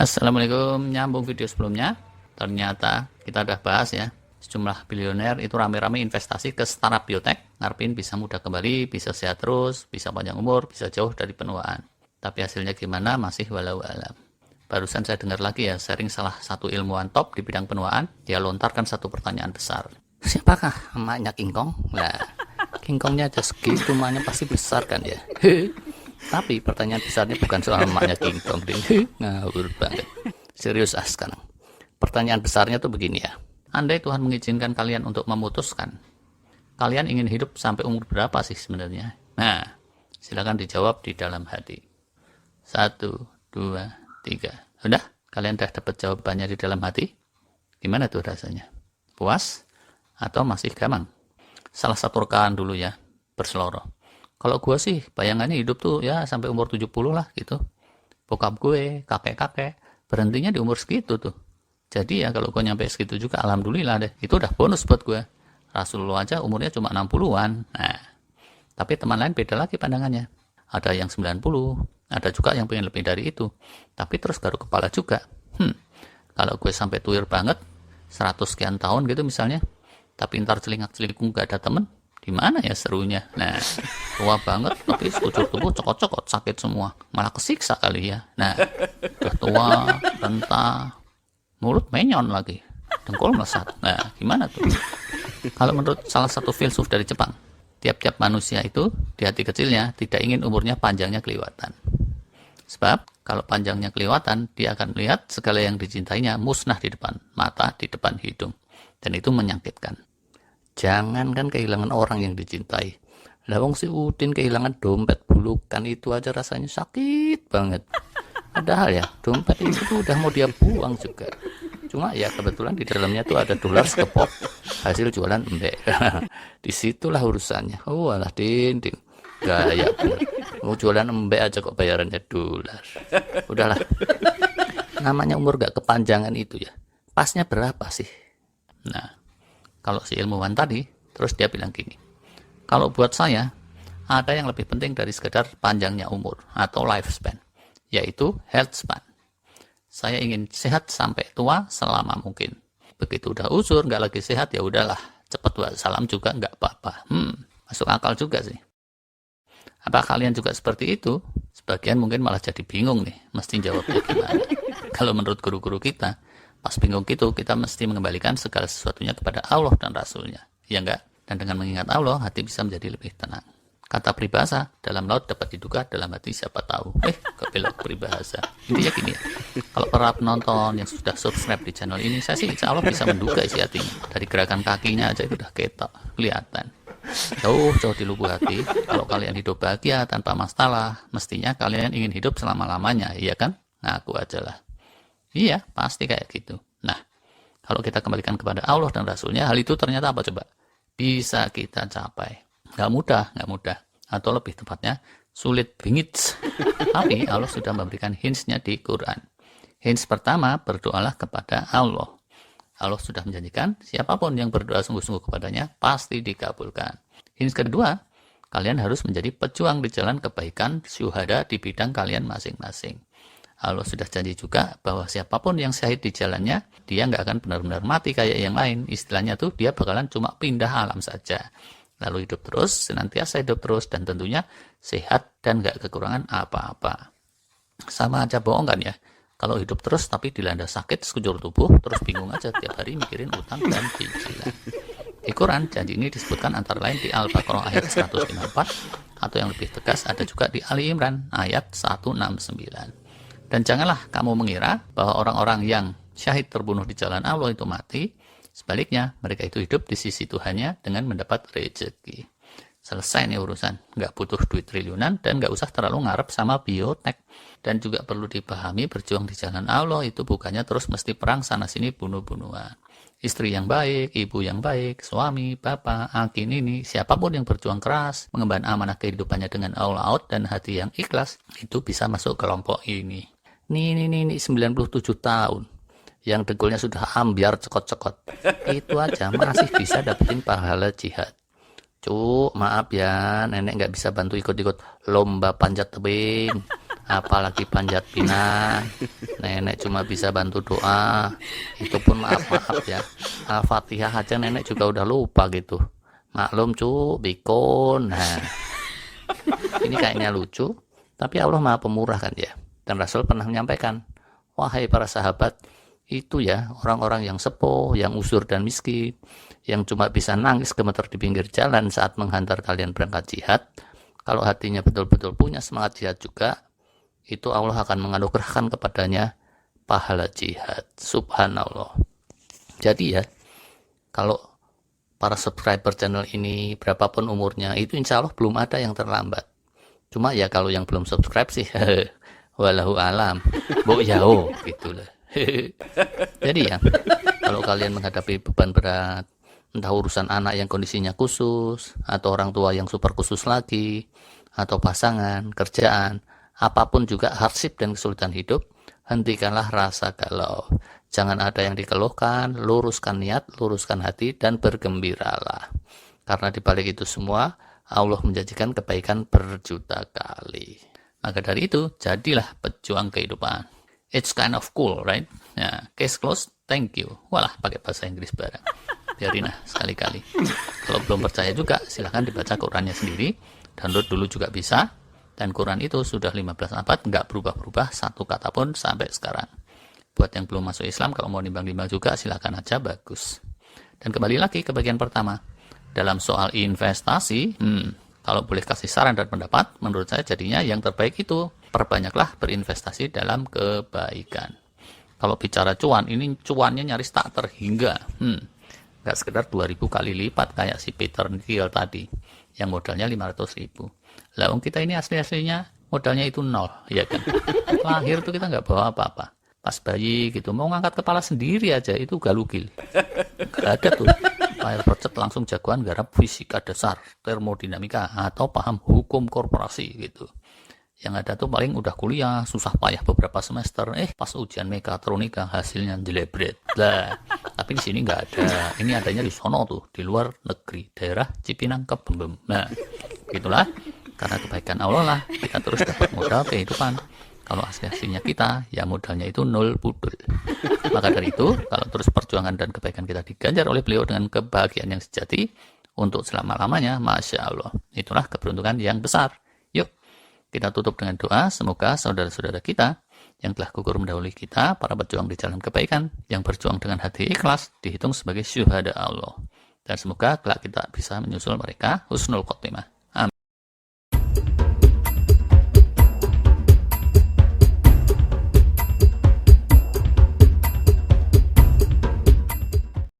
Assalamualaikum, nyambung video sebelumnya. Ternyata kita udah bahas ya, sejumlah bilioner itu rame-rame investasi ke startup biotech, ngarepin bisa mudah kembali, bisa sehat terus, bisa panjang umur, bisa jauh dari penuaan. Tapi hasilnya gimana masih walau alam. Barusan saya dengar lagi ya, sharing salah satu ilmuwan top di bidang penuaan, dia lontarkan satu pertanyaan besar. Siapakah emaknya King Kong? Lah, King Kongnya aja segitu, emaknya pasti besar kan ya. Tapi pertanyaan besarnya bukan soal emaknya King Kong, ding. Ngawur banget. Serius sekarang. Pertanyaan besarnya tuh begini ya. Andai Tuhan mengizinkan kalian untuk memutuskan, kalian ingin hidup sampai umur berapa sih sebenarnya? Nah, silakan dijawab di dalam hati. 1, 2, 3. Udah? Kalian udah dapat jawabannya di dalam hati? Gimana tuh rasanya? Puas? Atau masih gamang? Salah satu rekan dulu ya, berseloroh. Kalau gue sih bayangannya hidup tuh ya sampai umur 70 lah gitu. Bokap gue, kakek-kakek, berhentinya di umur segitu tuh. Jadi ya kalau gue nyampe segitu juga alhamdulillah deh. Itu udah bonus buat gue. Rasulullah aja umurnya cuma 60-an. Nah, tapi teman lain beda lagi pandangannya. Ada yang 90, ada juga yang pengen lebih dari itu. Tapi terus garuk kepala juga. Kalau gue sampai tuir banget, 100 sekian tahun gitu misalnya, tapi ntar celingak-celingkung gak ada temen, gimana ya serunya? Nah, tua banget tapi sekujur tubuh cokot-cokot, sakit semua, malah kesiksa kali ya. Nah, udah tua, renta, mulut menyon lagi, dengkul melesat. Nah, gimana tuh? Kalau menurut salah satu filsuf dari Jepang, tiap-tiap manusia itu di hati kecilnya tidak ingin umurnya panjangnya kelewatan. Sebab kalau panjangnya kelewatan, dia akan melihat segala yang dicintainya musnah di depan mata, di depan hidung, dan itu menyakitkan. Jangan kan kehilangan orang yang dicintai. Lawang si Udin kehilangan dompet bulukan itu aja rasanya sakit banget. Padahal ya, dompet itu tuh udah mau dia buang juga. Cuma ya kebetulan di dalamnya tuh ada dolar sekepok hasil jualan embek. Disitulah urusannya. Oh alah Din. Gaya bener. Mau jualan embek aja kok bayarannya dolar. Udahlah. Namanya umur gak kepanjangan itu ya. Pasnya berapa sih? Nah, kalau si ilmuwan tadi, terus dia bilang gini, kalau buat saya, ada yang lebih penting dari sekedar panjangnya umur atau lifespan, yaitu health span. Saya ingin sehat sampai tua selama mungkin. Begitu udah usur, nggak lagi sehat, ya udahlah, cepet wassalam juga nggak apa-apa. Masuk akal juga sih. Apa kalian juga seperti itu? Sebagian mungkin malah jadi bingung nih, mesti jawabnya gimana. Kalau menurut guru-guru kita, pas bingung gitu, kita mesti mengembalikan segala sesuatunya kepada Allah dan Rasulnya. Ya enggak? Dan dengan mengingat Allah, hati bisa menjadi lebih tenang. Kata peribahasa, dalam laut dapat diduga, dalam hati siapa tahu. Kebelok peribahasa. Intinya gini ya, kalau para penonton yang sudah subscribe di channel ini, saya sih insya Allah bisa menduga isi hatinya. Dari gerakan kakinya aja itu udah ketok, kelihatan. Jauh di lubuk hati, kalau kalian hidup bahagia tanpa masalah, mestinya kalian ingin hidup selama-lamanya, iya kan? Ngaku aja lah. Iya, pasti kayak gitu. Nah, kalau kita kembalikan kepada Allah dan Rasulnya, hal itu ternyata apa coba? Bisa kita capai. Nggak mudah. Atau lebih tepatnya, sulit bingit. Tapi Allah sudah memberikan hints-nya di Quran. Hints pertama, berdoalah kepada Allah. Allah sudah menjanjikan, siapapun yang berdoa sungguh-sungguh kepadanya, pasti dikabulkan. Hints kedua, kalian harus menjadi pejuang di jalan kebaikan, syuhada di bidang kalian masing-masing. Allah sudah janji juga bahwa siapapun yang syahid di jalannya, dia nggak akan benar-benar mati kayak yang lain. Istilahnya tuh dia bakalan cuma pindah alam saja. Lalu hidup terus, senantiasa hidup terus, dan tentunya sehat dan nggak kekurangan apa-apa. Sama aja bohong kan ya? Kalau hidup terus tapi dilanda sakit sekujur tubuh, terus bingung aja tiap hari mikirin utang dan cicilan. Di Quran, janji ini disebutkan antara lain di Al-Baqarah ayat 154, atau yang lebih tegas ada juga di Ali Imran ayat 169. Dan janganlah kamu mengira bahwa orang-orang yang syahid terbunuh di jalan Allah itu mati. Sebaliknya, mereka itu hidup di sisi Tuhannya dengan mendapat rezeki. Selesai nih urusan. Nggak butuh duit triliunan dan nggak usah terlalu ngarep sama biotek. Dan juga perlu dipahami berjuang di jalan Allah itu bukannya terus mesti perang sana-sini bunuh-bunuhan. Istri yang baik, ibu yang baik, suami, bapak, akin ini, siapapun yang berjuang keras, mengemban amanah kehidupannya dengan all out dan hati yang ikhlas, itu bisa masuk kelompok ini. Nih 97 tahun yang dengkulnya sudah ambiar cekot-cekot, itu aja masih bisa dapetin pahala jihad. Cuk, maaf ya, nenek nggak bisa bantu ikut-ikut lomba panjat tebing apalagi panjat pinang. Nenek cuma bisa bantu doa, itu pun maaf-maaf ya, Al-Fatihah aja nenek juga udah lupa gitu. Maklum cu, bikun. Nah, ini kayaknya lucu, tapi Allah Maha Pemurah kan ya. Dan Rasul pernah menyampaikan, wahai para sahabat, itu ya orang-orang yang sepuh, yang usur dan miskin, yang cuma bisa nangis gemeter di pinggir jalan saat menghantar kalian berangkat jihad, kalau hatinya betul-betul punya semangat jihad juga, itu Allah akan menganugerahkan kepadanya pahala jihad. Subhanallah. Jadi ya, kalau para subscriber channel ini berapapun umurnya, itu insya Allah belum ada yang terlambat. Cuma ya kalau yang belum subscribe sih, walahu alam, bo yao gitu lah. Jadi ya, kalau kalian menghadapi beban berat, entah urusan anak yang kondisinya khusus, atau orang tua yang super khusus lagi, atau pasangan, kerjaan, apapun juga hardship dan kesulitan hidup, hentikanlah rasa galau. Jangan ada yang dikeluhkan, luruskan niat, luruskan hati, dan bergembiralah. Karena dibalik itu semua, Allah menjanjikan kebaikan berjuta kali. Maka dari itu, jadilah pejuang kehidupan. It's kind of cool, right? Ya, case closed, thank you. Walah, pakai bahasa Inggris bareng. Biarin lah sekali-kali. Kalau belum percaya juga, silahkan dibaca Qurannya sendiri. Download dulu juga bisa. Dan Quran itu sudah 15 abad, nggak berubah-berubah satu kata pun sampai sekarang. Buat yang belum masuk Islam, kalau mau nimbang-nimbang juga, silahkan aja, bagus. Dan kembali lagi ke bagian pertama. Dalam soal investasi, kalau boleh kasih saran dan pendapat, menurut saya jadinya yang terbaik itu perbanyaklah berinvestasi dalam kebaikan. Kalau bicara cuan, ini cuannya nyaris tak terhingga. Nggak sekedar 2.000 kali lipat kayak si Peter Thiel tadi, yang modalnya 500.000. Lah kita ini asli-aslinya modalnya itu 0, ya kan? Lahir tuh kita nggak bawa apa-apa. Pas bayi gitu, mau ngangkat kepala sendiri aja, itu galugil. Nggak ada tuh. Air percet langsung jagoan garap fisika dasar, termodinamika, atau paham hukum korporasi gitu. Yang ada tuh paling udah kuliah, susah payah beberapa semester, pas ujian mekatronika hasilnya jelebret. Lah, tapi di sini nggak ada. Ini adanya di sono tuh, di luar negeri, daerah Cipinang Kebembem. Nah, gitulah. Karena kebaikan Allah lah, kita terus dapat modal kehidupan. Kalau asli-aslinya kita, ya modalnya itu 0 pudul. Maka dari itu, kalau terus perjuangan dan kebaikan kita diganjar oleh beliau dengan kebahagiaan yang sejati, untuk selama-lamanya, Masya Allah. Itulah keberuntungan yang besar. Yuk, kita tutup dengan doa, semoga saudara-saudara kita yang telah gugur mendahului kita, para pejuang di jalan kebaikan, yang berjuang dengan hati ikhlas, dihitung sebagai syuhada Allah. Dan semoga kelak kita bisa menyusul mereka husnul khotimah.